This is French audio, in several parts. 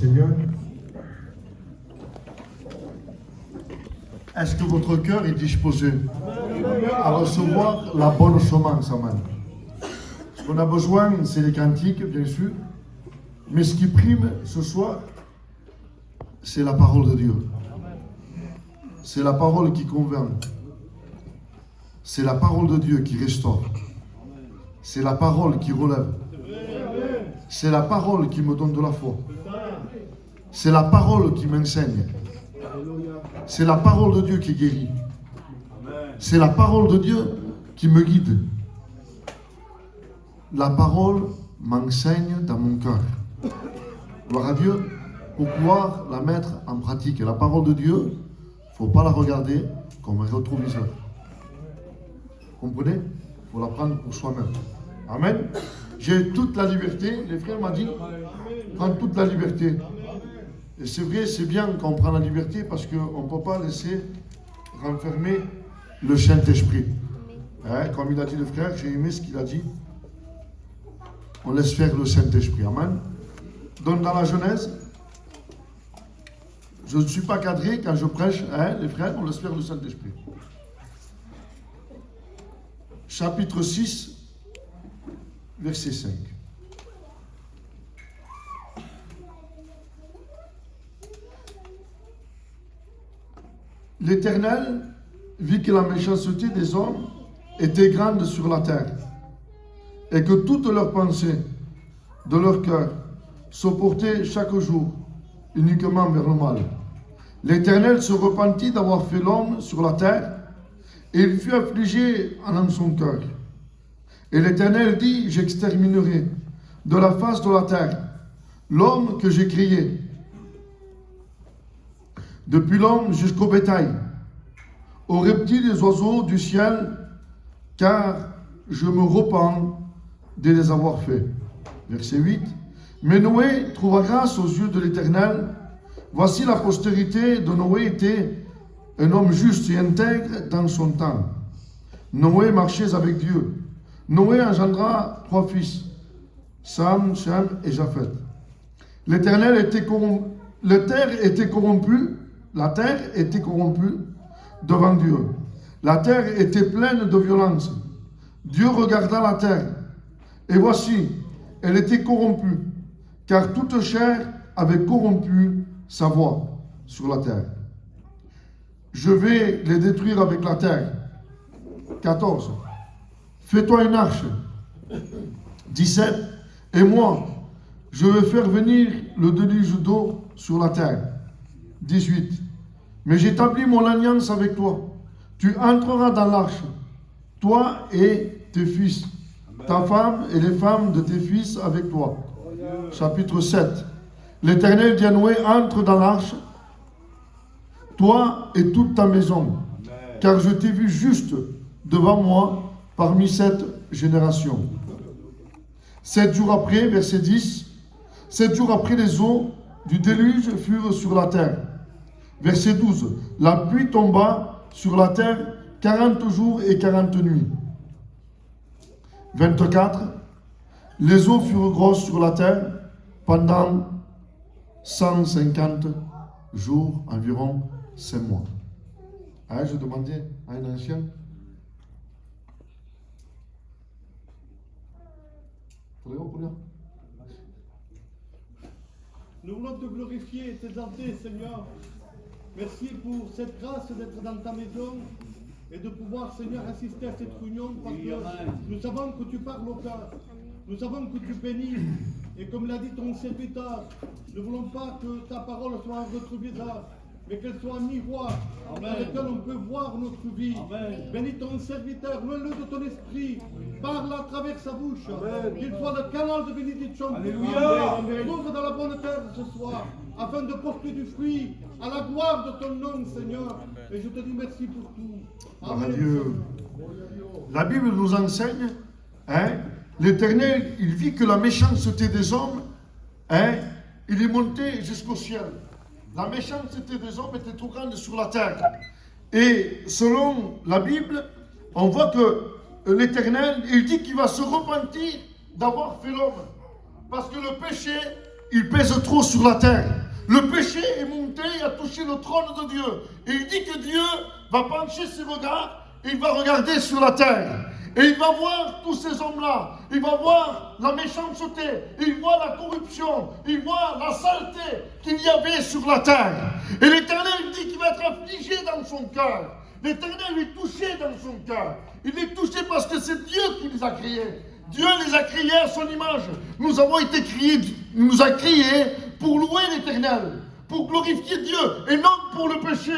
Seigneur. Est-ce que votre cœur est disposé à recevoir la bonne semence, amen? Ce qu'on a besoin, c'est les cantiques, bien sûr, mais ce qui prime ce soir, c'est la parole de Dieu. C'est la parole qui convainc. C'est la parole de Dieu qui restaure. C'est la parole qui relève. C'est la parole qui me donne de la foi. C'est la parole qui m'enseigne. C'est la parole de Dieu qui guérit. C'est la parole de Dieu qui me guide. La parole m'enseigne dans mon cœur. Gloire à Dieu, pour pouvoir la mettre en pratique. Et la parole de Dieu, il ne faut pas la regarder comme un rétroviseur. Vous comprenez? Il faut la prendre pour soi-même. Amen. J'ai toute la liberté. Les frères m'ont dit, prends toute la liberté. Et c'est vrai, c'est bien quand on prend la liberté parce qu'on ne peut pas laisser renfermer le Saint-Esprit. Hein, comme il a dit le frère, j'ai aimé ce qu'il a dit. On laisse faire le Saint-Esprit. Amen. Donc dans la Genèse, je ne suis pas cadré quand je prêche, hein, les frères, on laisse faire le Saint-Esprit. Chapitre 6, verset 5. L'Éternel vit que la méchanceté des hommes était grande sur la terre, et que toutes leurs pensées de leur cœur se portaient chaque jour uniquement vers le mal. L'Éternel se repentit d'avoir fait l'homme sur la terre, et il fut affligé en son cœur. Et l'Éternel dit, j'exterminerai de la face de la terre l'homme que j'ai créé, depuis l'homme jusqu'au bétail, aux reptiles et aux oiseaux du ciel, car je me repens de les avoir faits. Verset 8. Mais Noé trouva grâce aux yeux de l'Éternel. Voici la postérité de Noé était un homme juste et intègre dans son temps. Noé marchait avec Dieu. Noé engendra 3 fils, Sam, Shem et Japheth. L'Éternel était corrompu, la terre était corrompue devant Dieu. La terre était pleine de violence. Dieu regarda la terre, et voici, elle était corrompue, car toute chair avait corrompu sa voix sur la terre. Je vais les détruire avec la terre. 14. Fais-toi une arche. 17. Et moi, je vais faire venir le déluge d'eau sur la terre. 18. Mais j'établis mon alliance avec toi. Tu entreras dans l'arche, toi et tes fils, ta femme et les femmes de tes fils avec toi. Chapitre 7. L'Éternel dit à Noé, entre dans l'arche, toi et toute ta maison, car je t'ai vu juste devant moi parmi cette génération. 7 jours après, verset 10, 7 jours après, les eaux du déluge furent sur la terre. Verset 12, la pluie tomba sur la terre 40 jours et 40 nuits. 24, les eaux furent grosses sur la terre pendant 150 jours, environ 5 mois. Ah, je demandais à un ancien. Nous voulons te glorifier et t'exalter, Seigneur. Merci pour cette grâce d'être dans ta maison et de pouvoir, Seigneur, assister à cette réunion parce que nous savons que tu parles au cœur. Nous savons que tu bénis. Et comme l'a dit ton serviteur, nous ne voulons pas que ta parole soit un rétroviseur, mais qu'elle soit un miroir dans lequel on peut voir notre vie. Amen. Bénis ton serviteur, mets-le de ton esprit, parle à travers sa bouche, qu'il soit le canal de bénédiction. Alléluia. Ouvre dans la bonne terre ce soir, afin de porter du fruit à la gloire de ton nom, Seigneur. Et je te dis merci pour tout. Amen. Dieu. La Bible nous enseigne, hein, l'Éternel, il vit que la méchanceté des hommes, hein, il est monté jusqu'au ciel. La méchanceté des hommes était trop grande sur la terre. Et selon la Bible, on voit que l'Éternel, il dit qu'il va se repentir d'avoir fait l'homme. Parce que le péché il pèse trop sur la terre. Le péché est monté et a touché le trône de Dieu. Et il dit que Dieu va pencher ses regards et il va regarder sur la terre. Et il va voir tous ces hommes-là. Il va voir la méchanceté. Il voit la corruption. Il voit la saleté qu'il y avait sur la terre. Et l'Éternel dit qu'il va être affligé dans son cœur. L'Éternel est touché dans son cœur. Il est touché parce que c'est Dieu qui les a créés. Dieu les a créés à son image. Nous avons été créés, il nous a créés pour louer l'Éternel, pour glorifier Dieu et non pour le péché.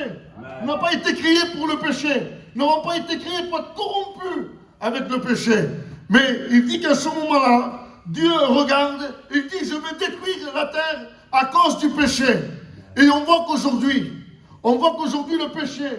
Nous n'avons pas été créés pour le péché. Nous n'avons pas été créés pour être corrompus avec le péché. Mais il dit qu'à ce moment-là, Dieu regarde, il dit je vais détruire la terre à cause du péché. Et on voit qu'aujourd'hui le péché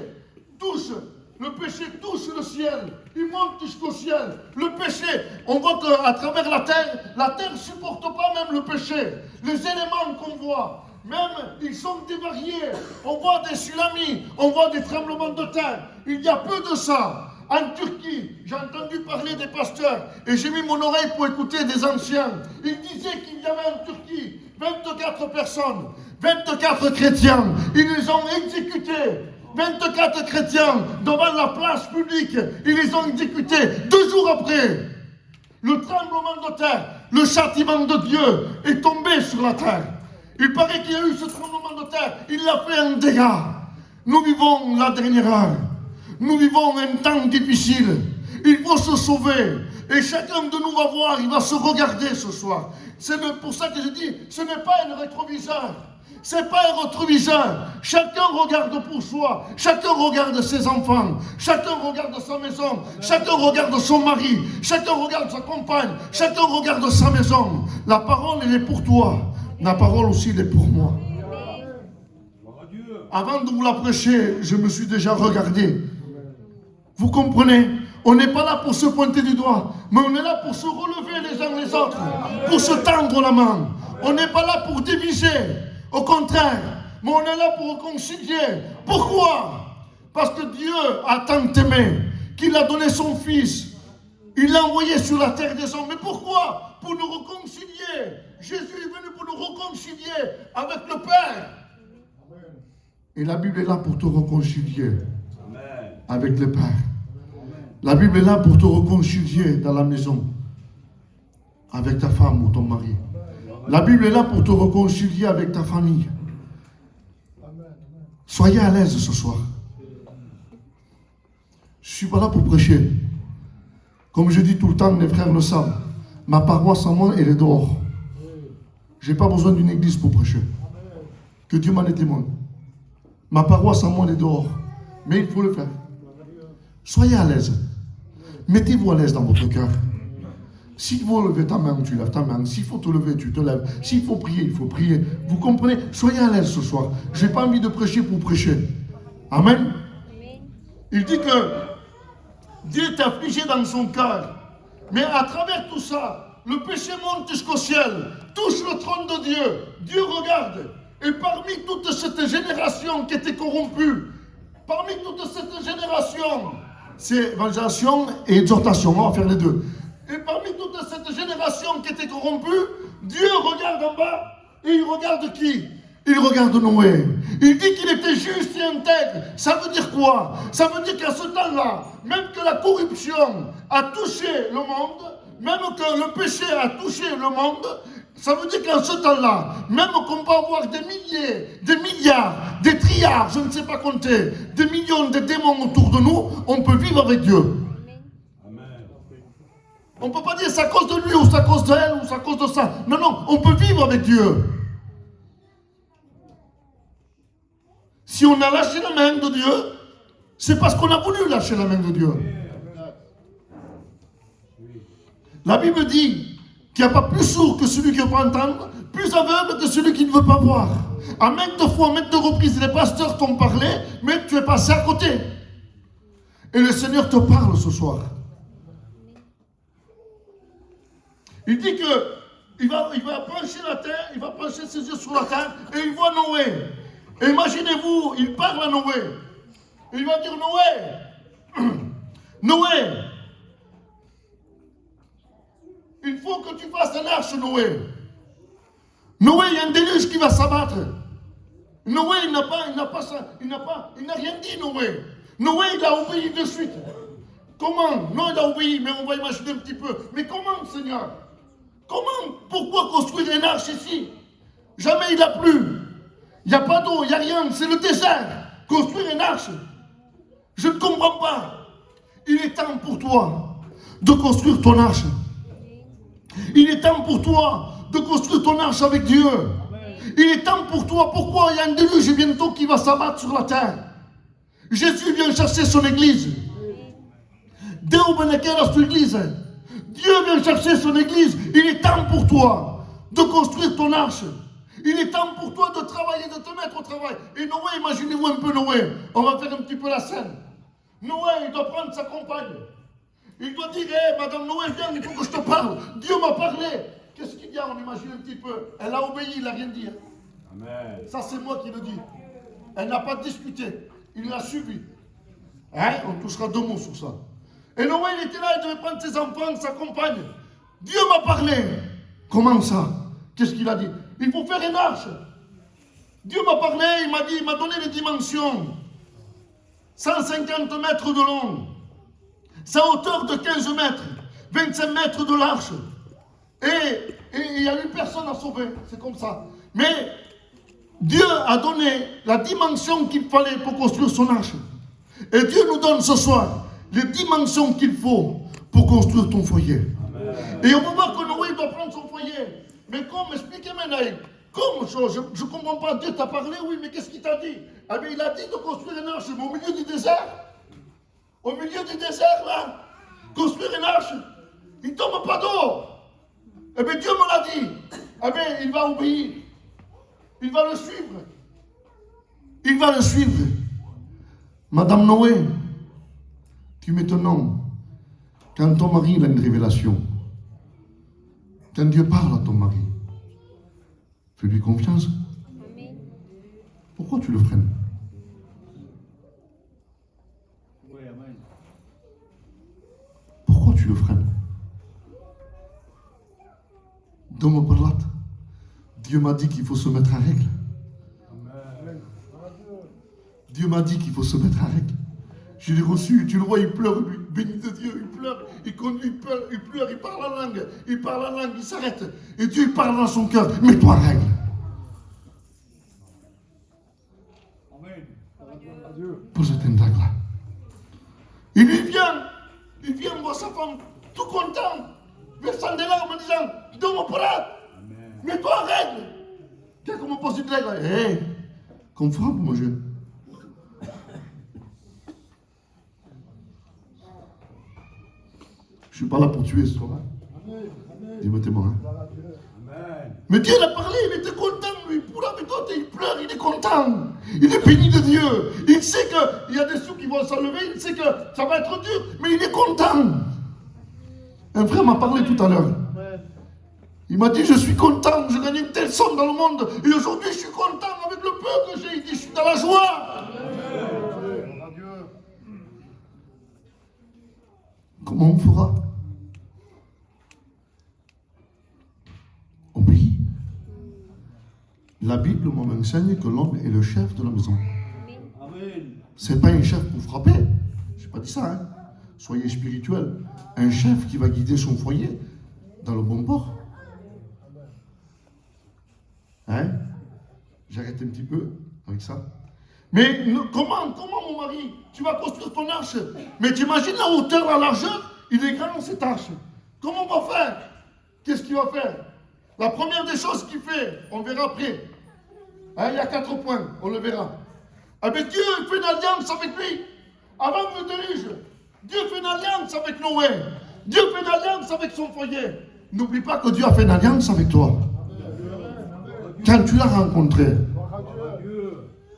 touche le ciel, il monte jusqu'au ciel. Le péché, on voit qu'à travers la terre ne supporte pas même le péché. Les éléments qu'on voit, même ils sont dévariés. On voit des tsunamis, on voit des tremblements de terre. Il y a peu de ça. En Turquie, j'ai entendu parler des pasteurs et j'ai mis mon oreille pour écouter des anciens. Ils disaient qu'il y avait en Turquie 24 personnes, 24 chrétiens. Ils les ont exécutés. 24 chrétiens devant la place publique, ils les ont exécutés 2 jours après. Le tremblement de terre, le châtiment de Dieu est tombé sur la terre. Il paraît qu'il y a eu ce tremblement de terre, il a fait un dégât. Nous vivons la dernière heure. Nous vivons un temps difficile. Il faut se sauver. Et chacun de nous va voir, il va se regarder ce soir. C'est pour ça que je dis, ce n'est pas un rétroviseur. C'est pas un rétroviseur. Chacun regarde pour soi. Chacun regarde ses enfants. Chacun regarde sa maison. Chacun regarde son mari. Chacun regarde sa compagne. Chacun regarde sa maison. La parole, elle est pour toi. La parole aussi, elle est pour moi. Avant de vous la prêcher, je me suis déjà regardé. Vous comprenez? On n'est pas là pour se pointer du doigt, mais on est là pour se relever les uns les autres, pour se tendre la main. On n'est pas là pour diviser. Au contraire, mais on est là pour réconcilier. Pourquoi? Parce que Dieu a tant aimé qu'il a donné son Fils. Il l'a envoyé sur la terre des hommes. Mais pourquoi? Pour nous réconcilier. Jésus est venu pour nous réconcilier avec le Père. Et la Bible est là pour te réconcilier avec le Père. La Bible est là pour te réconcilier dans la maison avec ta femme ou ton mari. La Bible est là pour te réconcilier avec ta famille. Soyez à l'aise ce soir. Je ne suis pas là pour prêcher. Comme je dis tout le temps, les frères le savent. Ma paroisse à moi, elle est dehors. Je n'ai pas besoin d'une église pour prêcher. Que Dieu m'en est témoin. Ma paroisse à moi, elle est dehors. Mais il faut le faire. Soyez à l'aise. Mettez-vous à l'aise dans votre cœur. S'il faut lever ta main, tu lèves ta main. S'il faut te lever, tu te lèves. S'il faut prier, il faut prier. Vous comprenez? Soyez à l'aise ce soir. Je n'ai pas envie de prêcher pour prêcher. Amen. Il dit que Dieu est affligé dans son cœur. Mais à travers tout ça, le péché monte jusqu'au ciel, touche le trône de Dieu. Dieu regarde. Et parmi toute cette génération qui était corrompue, parmi toute cette génération, c'est évangélisation et exhortation. On va faire les deux. Et parmi toute cette génération qui était corrompue, Dieu regarde en bas et il regarde qui? Il regarde Noé. Il dit qu'il était juste et intègre. Ça veut dire quoi? Ça veut dire qu'à ce temps-là, même que la corruption a touché le monde, même que le péché a touché le monde, ça veut dire qu'en ce temps-là, même qu'on peut avoir des milliers, des milliards, des trilliards, je ne sais pas compter, des millions de démons autour de nous, on peut vivre avec Dieu. On ne peut pas dire c'est à cause de lui, ou c'est à cause d'elle, ou c'est à cause de ça. Non, non, on peut vivre avec Dieu. Si on a lâché la main de Dieu, c'est parce qu'on a voulu lâcher la main de Dieu. La Bible dit qu'il n'y a pas plus sourd que celui qui ne veut pas entendre, plus aveugle que celui qui ne veut pas voir. À maintes fois, à maintes reprises, les pasteurs t'ont parlé, mais tu es passé à côté. Et le Seigneur te parle ce soir. Il dit qu'il va pencher la terre, il va pencher ses yeux sur la terre, et il voit Noé. Et imaginez-vous, il parle à Noé. Il va dire, Noé, Noé, il faut que tu fasses un arche, Noé. Noé, il y a un déluge qui va s'abattre. Noé, il n'a rien dit, Noé. Noé, il a obéi de suite. Comment? Non, il a obéi, mais on va imaginer un petit peu. Mais comment, Seigneur? Comment? Pourquoi construire une arche ici? Jamais il a plu. Il n'y a pas d'eau, il n'y a rien, c'est le désert. Construire une arche, je ne comprends pas. Il est temps pour toi de construire ton arche. Il est temps pour toi de construire ton arche avec Dieu. Il est temps pour toi. Pourquoi? Il y a un déluge bientôt qui va s'abattre sur la terre. Jésus vient chercher son église. Dieu vient chercher son église. Il est temps pour toi de construire ton arche. Il est temps pour toi de travailler, de te mettre au travail. Et Noé, imaginez-vous un peu Noé. On va faire un petit peu la scène. Noé, il doit prendre sa compagne. Il doit dire, hé, Madame Noé, viens, il faut que je te parle. Dieu m'a parlé. Qu'est-ce qu'il y a? On imagine un petit peu. Elle a obéi, il n'a rien dit. Amen. Ça, c'est moi qui le dis. Elle n'a pas discuté. Il l'a suivi. Hein? On touchera 2 mots sur ça. Et Noé, il était là, il devait prendre ses enfants, sa compagne. Dieu m'a parlé. Comment ça? Qu'est-ce qu'il a dit? Il faut faire une arche. Dieu m'a parlé, il m'a donné les dimensions. 150 mètres de long. Sa hauteur de 15 mètres. 25 mètres de large. Et il n'y a eu personne à sauver. C'est comme ça. Mais Dieu a donné la dimension qu'il fallait pour construire son arche. Et Dieu nous donne ce soir les dimensions qu'il faut pour construire ton foyer. Amen. Et on va voir que Noé doit prendre son foyer. Mais comme, expliquez-moi, Naïk, comme je ne comprends pas, Dieu t'a parlé, oui, mais qu'est-ce qu'il t'a dit? Ah bien, il a dit de construire une arche, mais au milieu du désert. Au milieu du désert, là, construire une arche, il ne tombe pas d'eau. Eh bien, Dieu me l'a dit. Eh bien, il va obéir. Il va le suivre. Il va le suivre. Madame Noé, tu maintenant, quand ton mari a une révélation, quand Dieu parle à ton mari, fais-lui confiance. Amen. Pourquoi tu le freines? Oui, amen. Pourquoi tu le freines? Donne-moi par là. Dieu m'a dit qu'il faut se mettre en règle. Amen. Dieu m'a dit qu'il faut se mettre en règle. Je l'ai reçu, tu le vois, il pleure, lui, béni de Dieu, il pleure, il conduit, il pleure, il parle la langue, il s'arrête. Et Dieu il parle dans son cœur, mets-toi en règle. Amen. Pour cette là. Il vient voir sa femme, tout content, versant des larmes en disant, donne-moi pour là, mets-toi en règle. Qu'est-ce qu'on me pose une règle? Hé, conforme, mon jeune. Je ne suis pas là pour tuer ce soir. Dis-moi témoin. Mais Dieu l'a parlé, il était content, lui. Pour la méthode, il pleure, il est content. Il est béni de Dieu. Il sait qu'il y a des sous qui vont s'enlever, il sait que ça va être dur, mais il est content. Un frère m'a parlé tout à l'heure. Il m'a dit, je suis content, je gagne une telle somme dans le monde, et aujourd'hui je suis content avec le peu que j'ai. Il dit, je suis dans la joie. Comment on fera? Obéis. La Bible m'enseigne que l'homme est le chef de la maison. C'est pas un chef pour frapper. Je n'ai pas dit ça. Hein? Soyez spirituel. Un chef qui va guider son foyer dans le bon port. Hein? J'arrête un petit peu avec ça. Mais comment mon mari, tu vas construire ton arche? Mais tu imagines la hauteur, la largeur? Il est grand cette arche. Comment on va faire? Qu'est-ce qu'il va faire? La première des choses qu'il fait, on verra après. Hein, il y a 4 points, on le verra. Ah ben Dieu fait une alliance avec lui. Avant le déluge, Dieu fait une alliance avec Noé. Dieu fait une alliance avec son foyer. N'oublie pas que Dieu a fait une alliance avec toi. Quand tu l'as rencontré,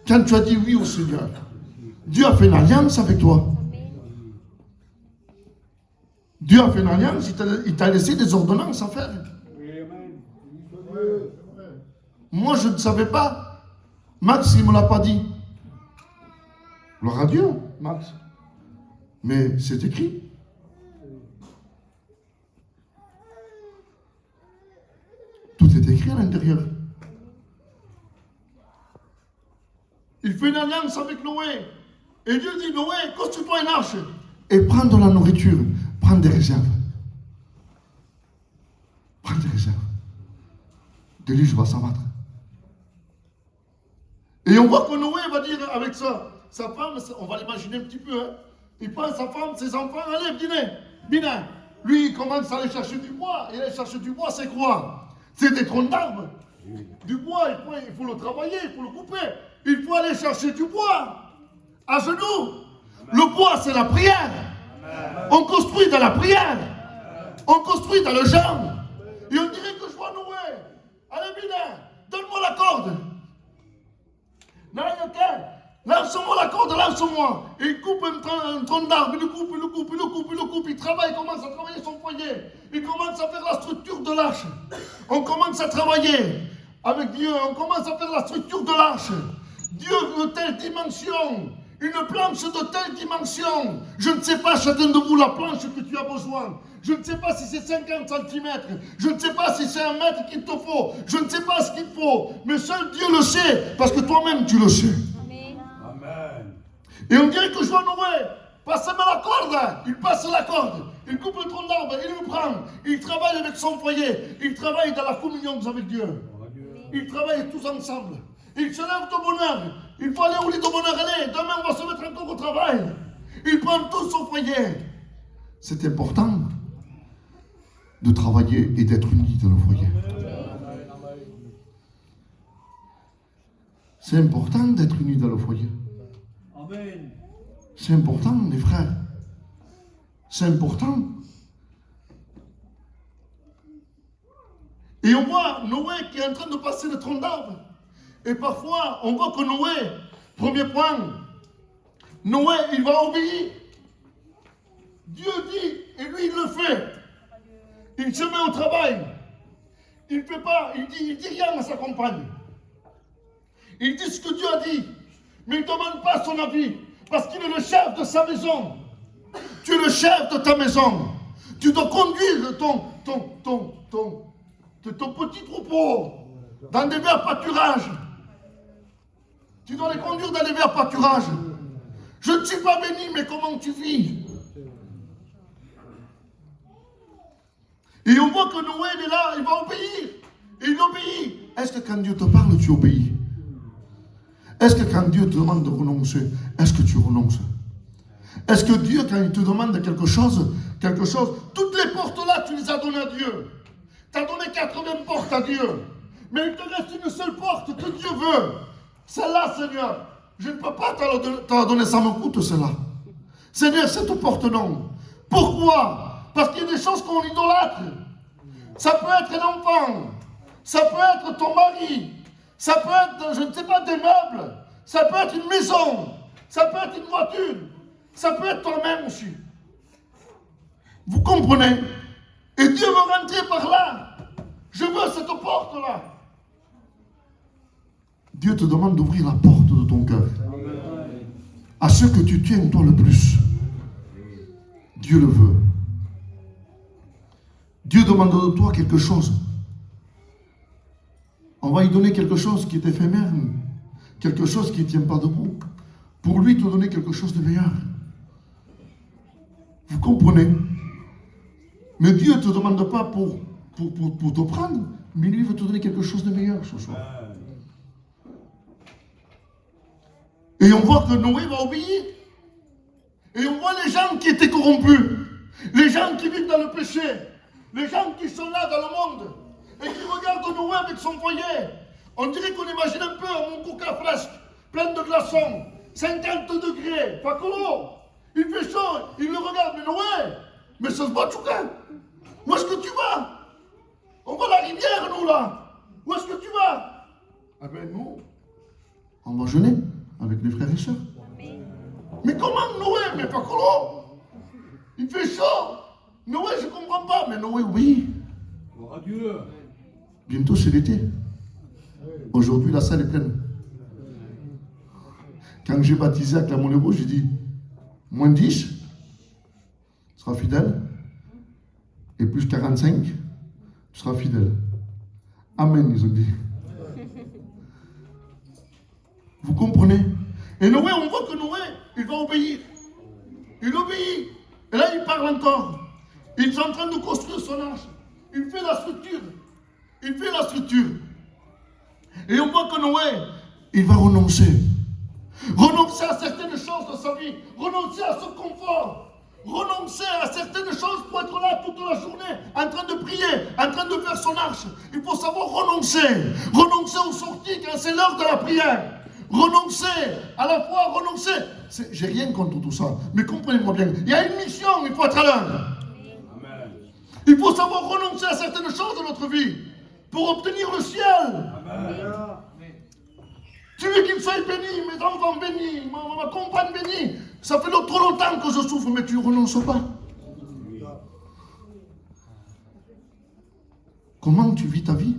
quand tu as dit oui au Seigneur, Dieu a fait une alliance avec toi. Dieu a fait une alliance, il t'a laissé des ordonnances à faire. Moi, je ne savais pas. Max, il ne me l'a pas dit. Gloire à Dieu, Max. Mais c'est écrit. Tout est écrit à l'intérieur. Il fait une alliance avec Noé. Et Dieu dit, Noé, construis-toi une arche. Et prends de la nourriture. Prends des réserves. Prends des réserves. Déluge va s'abattre. Et on voit que Noé va dire avec sa femme, on va l'imaginer un petit peu, hein. Il prend sa femme, ses enfants, allez, dîner. Lui, il commence à aller chercher du bois. Et aller chercher du bois, c'est quoi? C'est des troncs d'arbres. Du bois, il faut le travailler, il faut le couper. Il faut aller chercher du bois. À genoux. Le bois, c'est la prière. On construit dans la prière. On construit dans le jeûne. Et on dirait que je vois Noé. Allez, Bina, donne-moi la corde. Lance-moi la corde, lance-moi. Et il coupe un tronc d'arbre, il le coupe. Il travaille, il commence à travailler son foyer. Il commence à faire la structure de l'arche. On commence à travailler avec Dieu, on commence à faire la structure de l'arche. Dieu veut telle dimension. Une planche de telle dimension. Je ne sais pas chacun de vous la planche que tu as besoin. Je ne sais pas si c'est 50 cm. Je ne sais pas si c'est 1 mètre qu'il te faut. Je ne sais pas ce qu'il faut. Mais seul Dieu le sait. Parce que toi-même tu le sais. Amen. Et on dirait que je vois Noé. Passe-moi la corde. Il passe la corde. Il coupe le tronc d'arbre. Il le prend. Il travaille avec son foyer. Il travaille dans la communion avec Dieu. Ils travaillent tous ensemble. Ils se lèvent de bonne heure. Il faut aller au lit de bonne heure. Allez, demain on va se mettre encore au travail. Ils prennent tous son foyer. C'est important de travailler et d'être unis dans le foyer. C'est important d'être unis dans le foyer. Amen. C'est important, les frères. C'est important. Et on voit Noé qui est en train de passer le tronc d'arbre. Et parfois, on voit que Noé, premier point, Noé, il va obéir. Dieu dit, et lui, il le fait. Il se met au travail. Il ne fait pas, il dit rien à sa compagne. Il dit ce que Dieu a dit. Mais il ne demande pas son avis. Parce qu'il est le chef de sa maison. Tu es le chef de ta maison. Tu dois conduire ton petit troupeau dans des verts pâturages. Tu dois les conduire dans les verts pâturages. Je ne suis pas béni, mais comment tu vis? Et on voit que Noé, il est là, il va obéir. Et il obéit. Est-ce que quand Dieu te parle, tu obéis? Est-ce que quand Dieu te demande de renoncer, est-ce que tu renonces? Est-ce que Dieu, quand il te demande quelque chose, toutes les portes là, tu les as données à Dieu. Tu as donné 80 portes à Dieu. Mais il te reste une seule porte que Dieu veut. Celle-là, Seigneur, je ne peux pas te la donner, ça me coûte celle-là. Seigneur, cette porte non. Pourquoi? Parce qu'il y a des choses qu'on idolâtre. Ça peut être un enfant. Ça peut être ton mari. Ça peut être, je ne sais pas, des meubles. Ça peut être une maison. Ça peut être une voiture. Ça peut être toi-même aussi. Vous comprenez? Et Dieu veut rentrer par là. Je veux cette porte-là. Dieu te demande d'ouvrir la porte de ton cœur. À ce que tu tiens toi le plus. Dieu le veut. Dieu demande de toi quelque chose. On va lui donner quelque chose qui est éphémère, quelque chose qui ne tient pas debout, pour lui te donner quelque chose de meilleur. Vous comprenez? Mais Dieu ne te demande pas pour te prendre, mais lui veut te donner quelque chose de meilleur ce soir. Et on voit que Noé va obéir. Et on voit les gens qui étaient corrompus, les gens qui vivent dans le péché, les gens qui sont là dans le monde, et qui regardent Noé avec son foyer. On dirait qu'on imagine un peu un coca flasque, plein de glaçons, 50 degrés, pas que l'eau. Il fait chaud, il le regarde, mais Noé, mais ça se bat tout cas. Où est-ce que tu vas? On va à la rivière, nous, là. Où est-ce que tu vas? Ah ben, nous, on va jeûner avec les frères et sœurs. Mais comment Noé? Mais pas que l'eau. Il fait chaud. Noé, je ne comprends pas. Mais Noé, oui. Gloire à Dieu. Bientôt, c'est l'été. Aujourd'hui, la salle est pleine. Quand j'ai baptisé à Clermont-Lérault, j'ai dit, moins 10, tu seras fidèle. Et plus 45, tu seras fidèle. Amen, ils ont dit. Vous comprenez? Et Noé, on voit que Noé, il va obéir. Il obéit. Et là, il parle encore. Ils sont en train de construire son arche. Il fait la structure. Il fait la structure. Et on voit que Noé, il va renoncer. Renoncer à certaines choses de sa vie. Renoncer à son confort. Renoncer à certaines choses pour être là toute la journée, en train de prier, en train de faire son arche. Il faut savoir renoncer. Renoncer aux sorties quand c'est l'heure de la prière. Renoncer à la foi, renoncer. J'ai rien contre tout ça, mais comprenez-moi bien. Il y a une mission, il faut être à l'heure. Il faut savoir renoncer à certaines choses de notre vie pour obtenir le ciel. Amen. Tu veux qu'il soit béni, mes enfants bénis, ma compagne bénie. Ça fait trop longtemps que je souffre, mais tu ne renonces pas. Comment tu vis ta vie?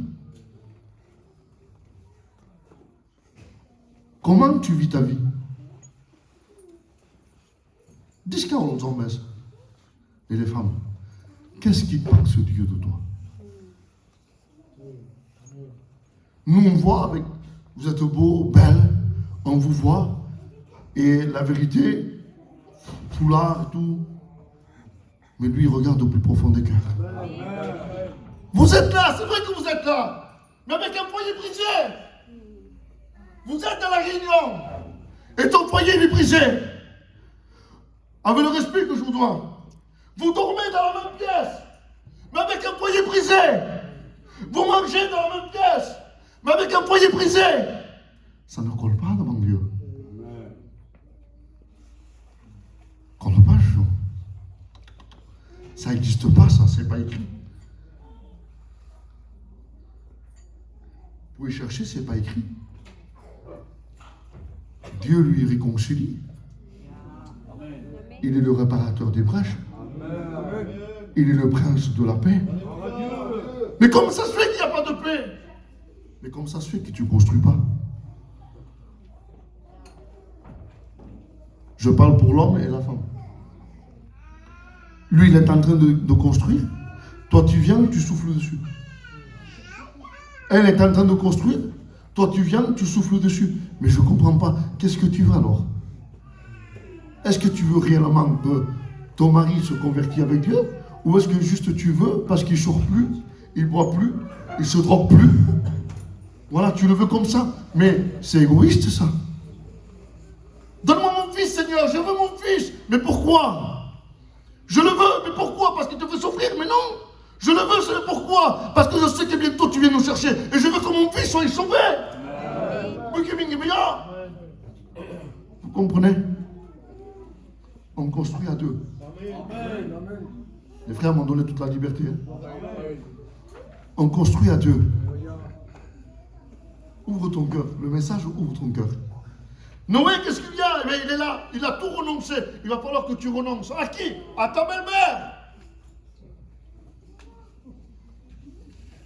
Comment tu vis ta vie? Dis qu'à aux hommes et les femmes, qu'est-ce qui pense Dieu de toi? Nous on voit avec, vous êtes beau, belle, on vous voit, et la vérité, foulard et tout, mais lui il regarde au plus profond des cœurs. Vous êtes là, c'est vrai que vous êtes là, mais avec un foyer brisé. Vous êtes à la réunion, et ton foyer il est brisé. Avec le respect que je vous dois, vous dormez dans la même pièce, mais avec un foyer brisé. Vous mangez dans la même pièce, mais avec un foyer brisé. Ça ne colle pas devant Dieu. Colle pas, je. Ça n'existe pas, ça, c'est pas écrit. Vous pouvez chercher, c'est pas écrit. Dieu lui réconcilie. Il est le réparateur des brèches. Il est le prince de la paix. Mais comment ça se fait qu'il n'y a pas de paix? Mais comment ça se fait que tu ne construis pas? Je parle pour l'homme et la femme. Lui, il est en train de construire. Toi, tu viens, tu souffles dessus. Elle est en train de construire. Toi, tu viens, tu souffles dessus. Mais je ne comprends pas. Qu'est-ce que tu veux alors? Est-ce que tu veux réellement que ton mari se convertisse avec Dieu? Ou est-ce que juste tu veux, parce qu'il ne sort plus, il ne boit plus, il ne se drogue plus? Voilà, tu le veux comme ça. Mais c'est égoïste, ça. Donne-moi mon fils, Seigneur, je veux mon fils. Mais pourquoi? Je le veux, mais pourquoi? Parce qu'il te fait souffrir, mais non. Je le veux, c'est pourquoi? Parce que je sais que bientôt tu viens nous chercher. Et je veux que mon fils soit sauvé. Vous comprenez? On construit à deux. Les frères m'ont donné toute la liberté. On construit à deux. Ouvre ton cœur. Le message, ouvre ton cœur. Noé, qu'est-ce qu'il y a? Eh bien, il est là. Il a tout renoncé. Il va falloir que tu renonces. À qui? À ta belle-mère.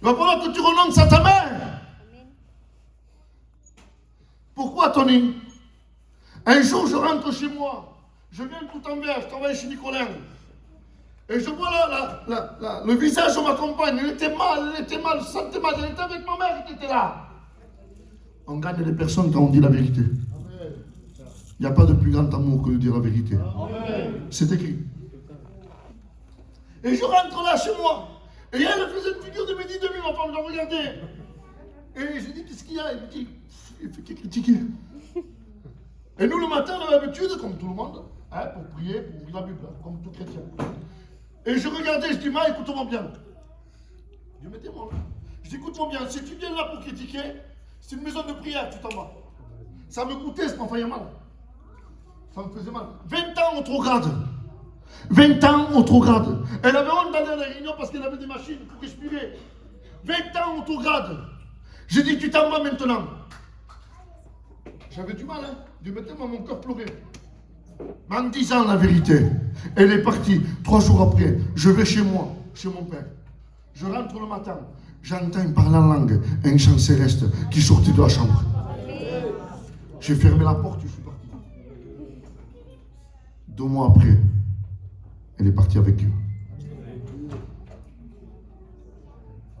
Il va falloir que tu renonces à ta mère. Pourquoi, Tony? Un jour, je rentre chez moi. Je viens tout en vert, je travaille chez Nicolas. Et je vois là, le visage de ma compagne. Elle était mal, elle se sentait mal. Elle était avec ma mère qui était là. On gagne les personnes quand on dit la vérité. Il n'y a pas de plus grand amour que de dire la vérité. C'est écrit. Et je rentre là chez moi. Et elle faisait une figure de midi demi, ma femme, je la regardais. Et j'ai dit, qu'est-ce qu'il y a? Elle me dit, il fait que critiquer. Et nous, le matin, on avait l'habitude, comme tout le monde, hein, pour prier, pour ouvrir la Bible, comme tout chrétien. Et je regardais, je dis, ma, écoute-moi bien. Je dis, mettez-moi là. Je dis, écoute-moi bien, si tu viens là pour critiquer, c'est une maison de prière, tu t'en vas. Ça me coûtait, ça m'a fait mal. Ça me faisait mal. 20 ans au Trograde. 20 ans au Trograde. Elle avait honte d'aller à la réunion parce qu'elle avait des machines pour respirer. 20 ans au Trograde. J'ai dit, tu t'en vas maintenant. J'avais du mal, hein. Dieu mettait mon cœur pleurer. Mais en disant la vérité, elle est partie. 3 jours après, je vais chez moi, chez mon père. Je rentre le matin. J'entends parler en langue un chant céleste qui sortait de la chambre. J'ai fermé la porte, je suis parti. 2 mois après, elle est partie avec Dieu.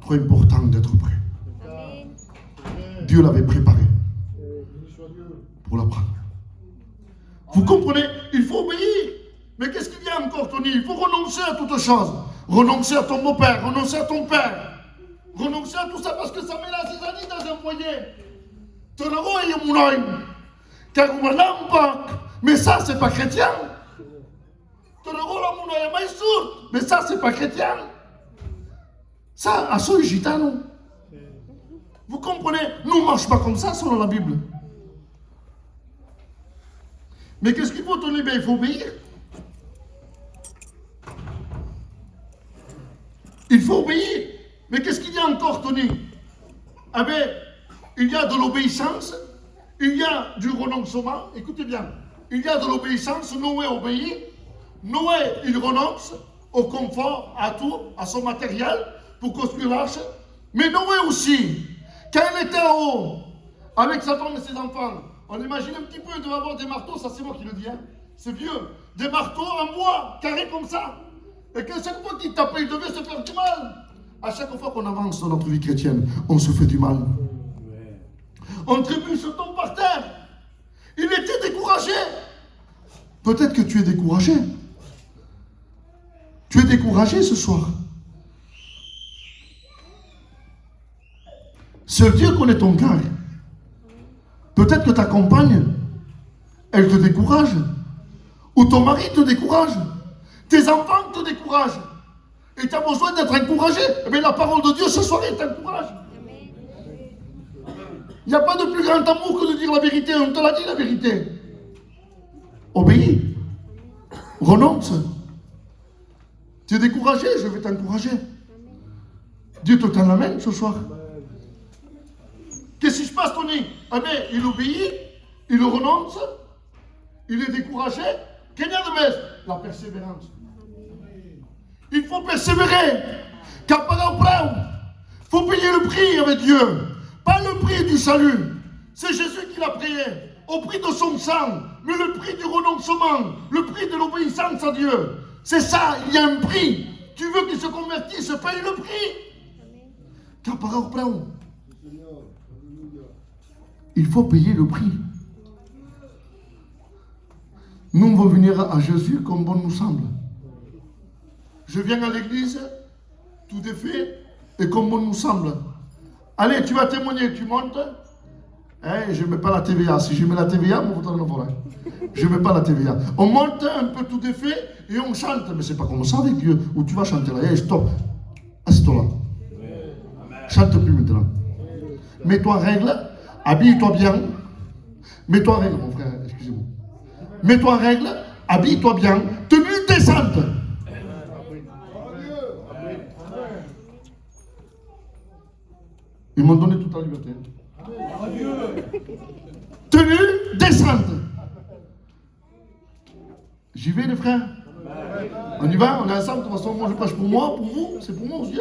Trop important d'être prêt. Dieu l'avait préparé pour la prendre. Vous comprenez? Il faut obéir. Mais qu'est-ce qu'il y a encore, Tony? Il faut renoncer à toute chose. Renoncer à ton beau-père, renoncer à ton père. Renoncer à tout ça parce que ça met la zizanie dans un foyer. Tonaro et Moulin. Car on l'a. Mais ça, c'est pas chrétien. Tonaro la Moulin et Maïsour. Mais ça, c'est pas chrétien. Ça, à ce gitano. Vous comprenez? Nous, on ne marche pas comme ça selon la Bible. Mais qu'est-ce qu'il faut, Tony? Ben, il faut obéir. Il faut obéir. Mais qu'est-ce qu'il y a encore, Tony? Ah ben, il y a de l'obéissance, il y a du renoncement. Écoutez bien, il y a de l'obéissance. Noé obéit. Noé, il renonce au confort, à tout, à son matériel pour construire l'arche. Mais Noé aussi, quand il était en haut, avec sa femme et ses enfants, on imagine un petit peu, il devait avoir des marteaux, ça c'est moi qui le dis, hein. C'est vieux, des marteaux en bois, carrés comme ça. Et que chaque fois qu'il tapait, il devait se faire du mal. À chaque fois qu'on avance dans notre vie chrétienne, on se fait du mal. On trébuche, on tombe par terre. Il était découragé. Peut-être que tu es découragé. Tu es découragé ce soir. Seul Dieu connaît ton cœur. Peut-être que ta compagne, elle te décourage. Ou ton mari te décourage. Tes enfants te découragent. Et tu as besoin d'être encouragé. Mais la parole de Dieu ce soir elle t'encourage. Il n'y a pas de plus grand amour que de dire la vérité. On te l'a dit la vérité. Obéis. Renonce. Tu es découragé, je vais t'encourager. Dieu te tend la main ce soir. Qu'est-ce qui se passe, Tony? Ah ben, il obéit, il renonce, il est découragé. Qu'est-ce qu'il y a de bête? La persévérance. Il faut persévérer. Car par exemple, il faut payer le prix avec Dieu. Pas le prix du salut. C'est Jésus qui l'a payé. Au prix de son sang. Mais le prix du renoncement. Le prix de l'obéissance à Dieu. C'est ça, il y a un prix. Tu veux qu'il se convertisse, paye le prix. Car par exemple, il faut payer le prix. Nous, on va venir à Jésus comme bon nous semble. Je viens à l'église, tout est fait, et comme bon nous semble. Allez, tu vas témoigner, tu montes. Je ne mets pas la TVA. Si je mets la TVA, mon vote en forêt. Je ne mets pas la TVA. On monte un peu tout est fait et on chante. Mais c'est pas comme ça avec Dieu. Où tu vas chanter là. Stop. Assieds-toi là. Chante plus maintenant. Mets-toi en règle. Habille-toi bien. Mets-toi en règle, mon frère. Excusez-moi. Mets-toi en règle. Habille-toi bien. Tenue décente. Ils m'ont donné toute la liberté. Tenue décente. J'y vais les frères. On y va, on est ensemble. De toute façon, moi je prêche pour moi, pour vous, c'est pour moi aussi.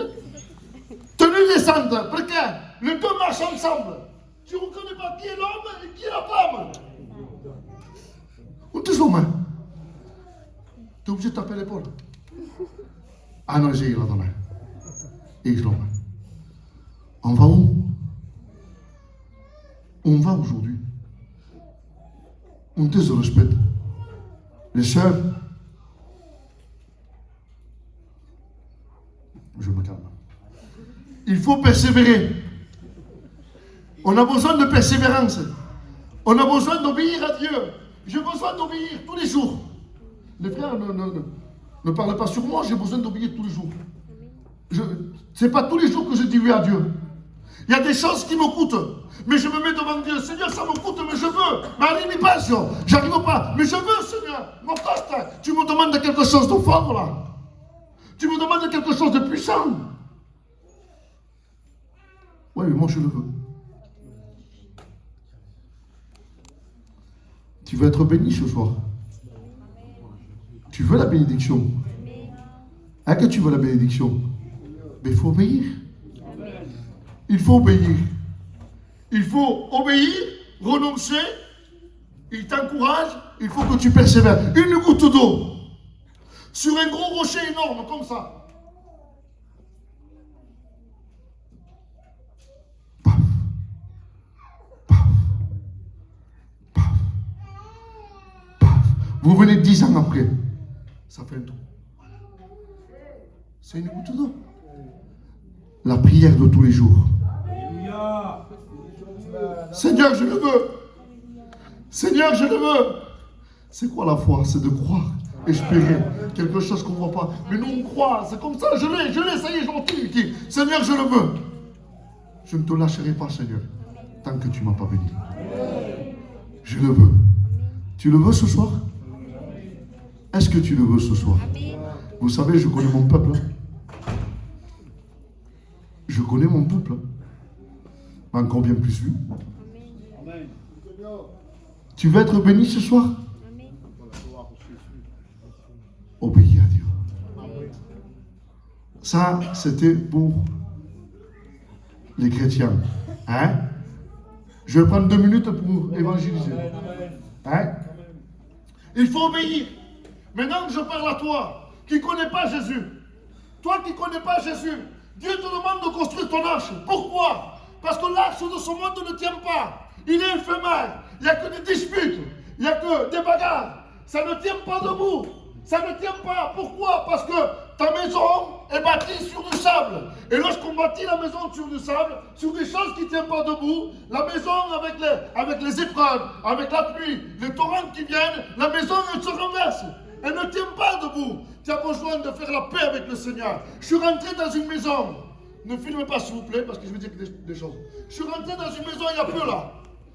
Tenue décente. Pourquoi? Les deux marchent ensemble. Tu ne reconnais pas qui est l'homme et qui est la femme. On touche aux mains. Tu es obligé de taper l'épaule. Ah non, j'ai la main. Et je l'en main. On va où? On va aujourd'hui. On te respecte. Les sœurs, je me calme. Il faut persévérer. On a besoin de persévérance. On a besoin d'obéir à Dieu. J'ai besoin d'obéir tous les jours. Les frères ne parlent pas sur moi, j'ai besoin d'obéir tous les jours. Ce n'est pas tous les jours que je dis oui à Dieu. Il y a des choses qui me coûtent. Mais je me mets devant Dieu. Seigneur, ça me coûte, mais je veux. Ma limitation, j'arrive pas. Mais je veux, Seigneur. Mon coste, tu me demandes quelque chose de fort, là. Tu me demandes quelque chose de puissant. Oui, mais moi, je le veux. Tu veux être béni ce soir. Tu veux la bénédiction. Hein, que tu veux la bénédiction? Mais il faut obéir. Il faut obéir. Il faut obéir, renoncer. Il t'encourage. Il faut que tu persévères. Une goutte d'eau sur un gros rocher énorme comme ça. Paf. Paf. Paf. Paf. Vous venez 10 ans après. Ça fait un trou. C'est une goutte d'eau. La prière de tous les jours. Alléluia. Seigneur, je le veux. Seigneur, je le veux. C'est quoi la foi? C'est de croire, espérer quelque chose qu'on ne voit pas. Mais nous, on croit. C'est comme ça. Je l'ai, ça y est, gentil. Seigneur, je le veux. Je ne te lâcherai pas, Seigneur, tant que tu ne m'as pas béni. Je le veux. Tu le veux ce soir? Est-ce que tu le veux ce soir? Vous savez, je connais mon peuple. Je connais mon peuple. Mais encore bien plus lui. Amen. Tu veux être béni ce soir? Obéis à Dieu. Ça, c'était pour les chrétiens. Hein? Je vais prendre 2 minutes pour évangéliser. Hein? Il faut obéir. Maintenant que je parle à toi, qui ne connais pas Jésus. Toi qui ne connais pas Jésus, Dieu te demande de construire ton arche. Pourquoi? Parce que l'arche de ce monde ne tient pas. Il est éphémère. Il n'y a que des disputes. Il n'y a que des bagarres. Ça ne tient pas debout. Ça ne tient pas. Pourquoi? Parce que ta maison est bâtie sur du sable. Et lorsqu'on bâtit la maison sur du sable, sur des choses qui ne tiennent pas debout, la maison avec les épreuves, avec la pluie, les torrents qui viennent, la maison elle se renverse. Elle ne tient pas debout. Tu as besoin de faire la paix avec le Seigneur. Je suis rentré dans une maison. Ne filmez pas s'il vous plaît parce que je vais dire des choses. Je suis rentré dans une maison il y a peu là.